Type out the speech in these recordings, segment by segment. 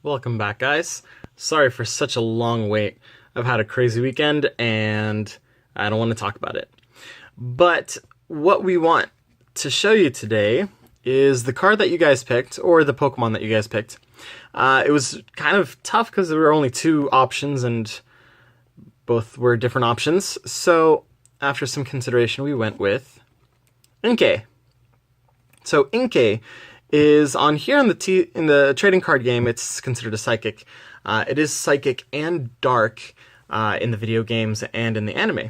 Welcome back, guys. Sorry for such a long wait. I've had a crazy weekend and I don't want to talk about it. But what we want to show you today is the card that you guys picked, or the Pokemon that you guys picked. It was kind of tough because there were only two options and both were different options. So after some consideration, we went with Inkay. So Inkay is on here in the trading card game. It's considered a psychic. It is psychic and dark in the video games and in the anime.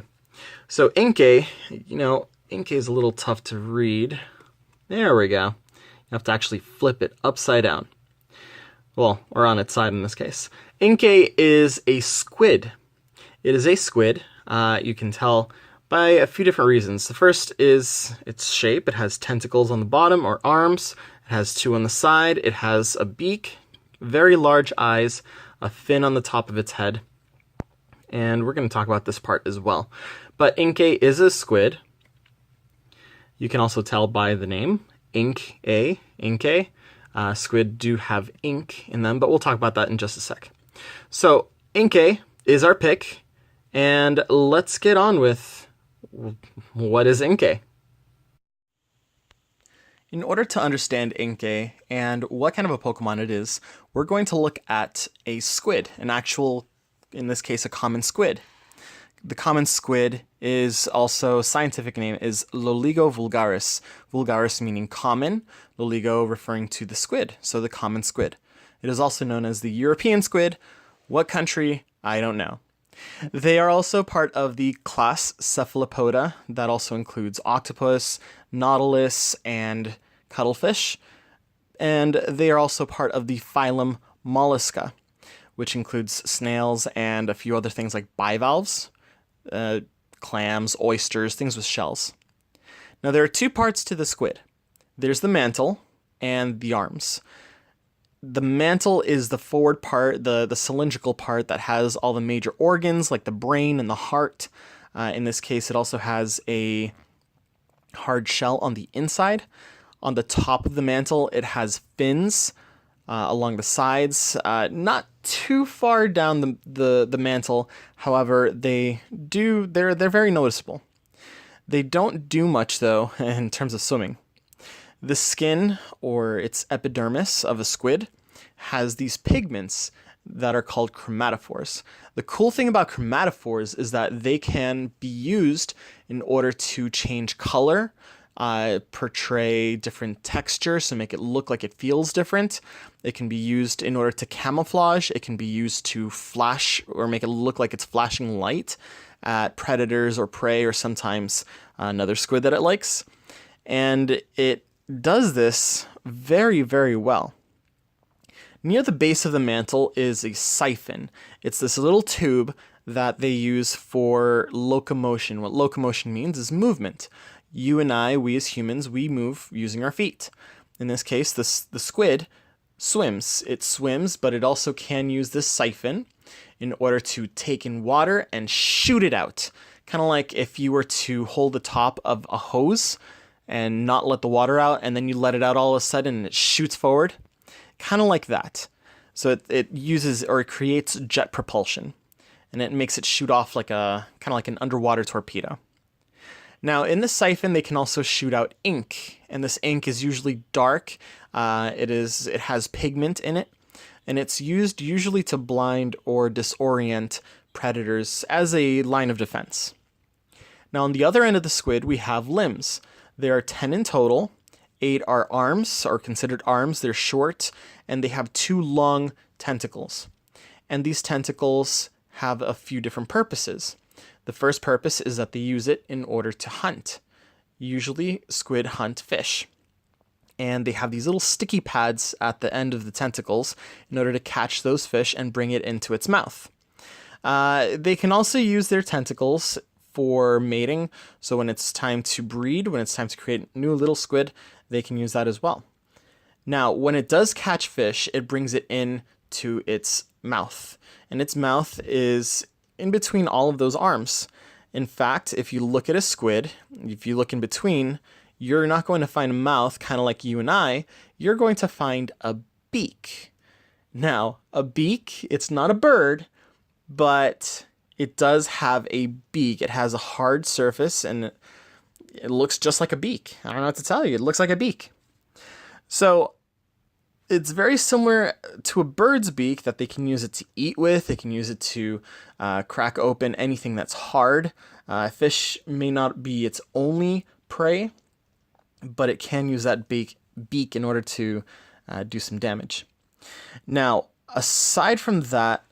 So Inkay, Inkay is a little tough to read. There we go. You have to actually flip it upside down. Well, or on its side in this case. Inkay is a squid. It is a squid. You can tell by a few different reasons. The first is its shape. It has tentacles on the bottom, or arms. It has two on the side. It has a beak, very large eyes, a fin on the top of its head. And we're going to talk about this part as well. But Inkay is a squid. You can also tell by the name, Inkay. Squid do have ink in them, but we'll talk about that in just a sec. So Inkay is our pick, and let's get on with what is Inkay. In order to understand Inkay and what kind of a Pokemon it is, we're going to look at a squid, an actual, in this case, a common squid. The common squid is also, scientific name is Loligo vulgaris. Vulgaris meaning common, Loligo referring to the squid, so the common squid. It is also known as the European squid. What country? I don't know. They are also part of the class Cephalopoda. That also includes octopus, nautilus, and cuttlefish. And they are also part of the phylum Mollusca, which includes snails and a few other things like bivalves, clams, oysters, things with shells. Now there are two parts to the squid. There's the mantle and the arms. The mantle is the forward part, the cylindrical part that has all the major organs like the brain and the heart. In this case, it also has a hard shell on the inside. On the top of the mantle, it has fins along the sides, not too far down the mantle. However, they're very noticeable. They don't do much though in terms of swimming. The skin, or its epidermis of a squid, has these pigments that are called chromatophores. The cool thing about chromatophores is that they can be used in order to change color, portray different textures to make it look like it feels different. It can be used in order to camouflage. It can be used to flash or make it look like it's flashing light at predators or prey, or sometimes another squid that it likes. And it does this very, very well. Near the base of the mantle is a siphon. It's this little tube that they use for locomotion. What locomotion means is movement. You and I, we as humans, we move using our feet. In this case, the squid swims. It swims, but it also can use this siphon in order to take in water and shoot it out. Kind of like if you were to hold the top of a hose and not let the water out, and then you let it out all of a sudden and it shoots forward. Kind of like that. So it uses, or it creates jet propulsion, and it makes it shoot off like kind of like an underwater torpedo. Now in the siphon, they can also shoot out ink, and this ink is usually dark. It has pigment in it, and it's used usually to blind or disorient predators as a line of defense. Now on the other end of the squid, we have limbs. There are 10 in total. 8 are arms, or considered arms. They're short, and they have 2 long tentacles. And these tentacles have a few different purposes. The first purpose is that they use it in order to hunt. Usually, squid hunt fish. And they have these little sticky pads at the end of the tentacles in order to catch those fish and bring it into its mouth. They can also use their tentacles for mating. So when it's time to breed, when it's time to create new little squid, they can use that as well. Now, when it does catch fish, it brings it in to its mouth. And its mouth is in between all of those arms. In fact, if you look at a squid, if you look in between, you're not going to find a mouth kind of like you and I. You're going to find a beak. Now, a beak, it's not a bird, but it does have a beak. It has a hard surface and it looks just like a beak. I don't know what to tell you. It looks like a beak. So it's very similar to a bird's beak, that they can use it to eat with. They can use it to crack open anything that's hard. Fish may not be its only prey, but it can use that beak in order to do some damage. Now, aside from that,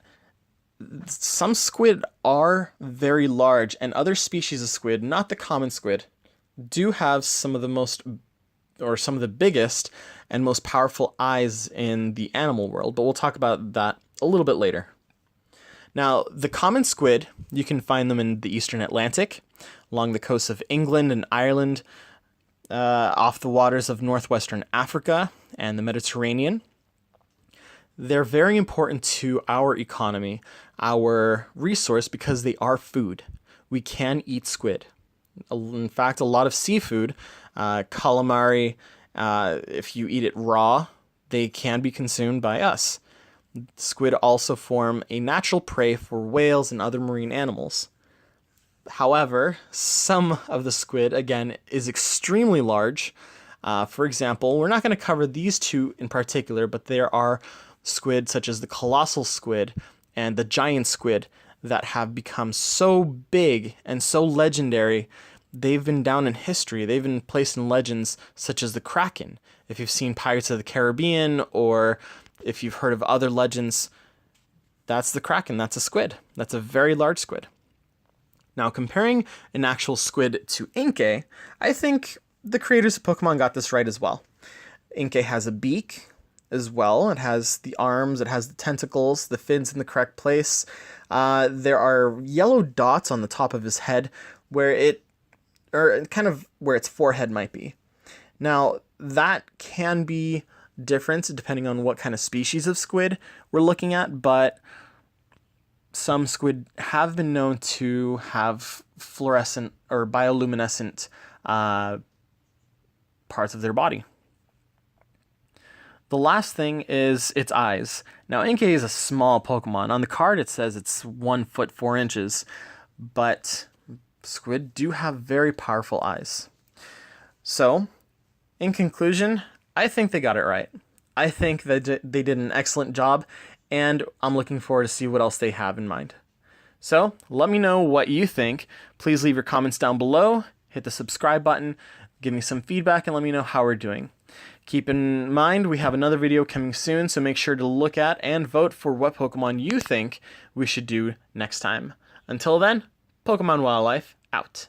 some squid are very large, and other species of squid, not the common squid, do have some of the biggest and most powerful eyes in the animal world, but we'll talk about that a little bit later. Now, the common squid, you can find them in the eastern Atlantic, along the coasts of England and Ireland, off the waters of northwestern Africa and the Mediterranean. They're very important to our economy, our resource, because they are food. We can eat squid. In fact, a lot of seafood, calamari, if you eat it raw, they can be consumed by us. Squid also form a natural prey for whales and other marine animals. However, some of the squid, again, is extremely large. For example, we're not going to cover these two in particular, but there are squid such as the colossal squid and the giant squid that have become so big and so legendary. They've been down in history. They've been placed in legends such as the Kraken. If you've seen Pirates of the Caribbean, or if you've heard of other legends, that's the Kraken. That's a squid. That's a very large squid. Now, comparing an actual squid to Inkay, I think the creators of Pokemon got this right as well. Inkay has a beak as well. It has the arms, it has the tentacles, the fins in the correct place. There are yellow dots on the top of his head where where its forehead might be. Now, that can be different depending on what kind of species of squid we're looking at, but some squid have been known to have fluorescent or bioluminescent parts of their body. The last thing is its eyes. Now, Inkay is a small Pokemon. On the card it says it's 1 foot 4 inches, but squid do have very powerful eyes. So, in conclusion, I think they got it right. I think that they did an excellent job, and I'm looking forward to see what else they have in mind. So, let me know what you think. Please leave your comments down below, hit the subscribe button, give me some feedback, and let me know how we're doing. Keep in mind, we have another video coming soon, so make sure to look at and vote for what Pokemon you think we should do next time. Until then, Pokemon Wildlife out.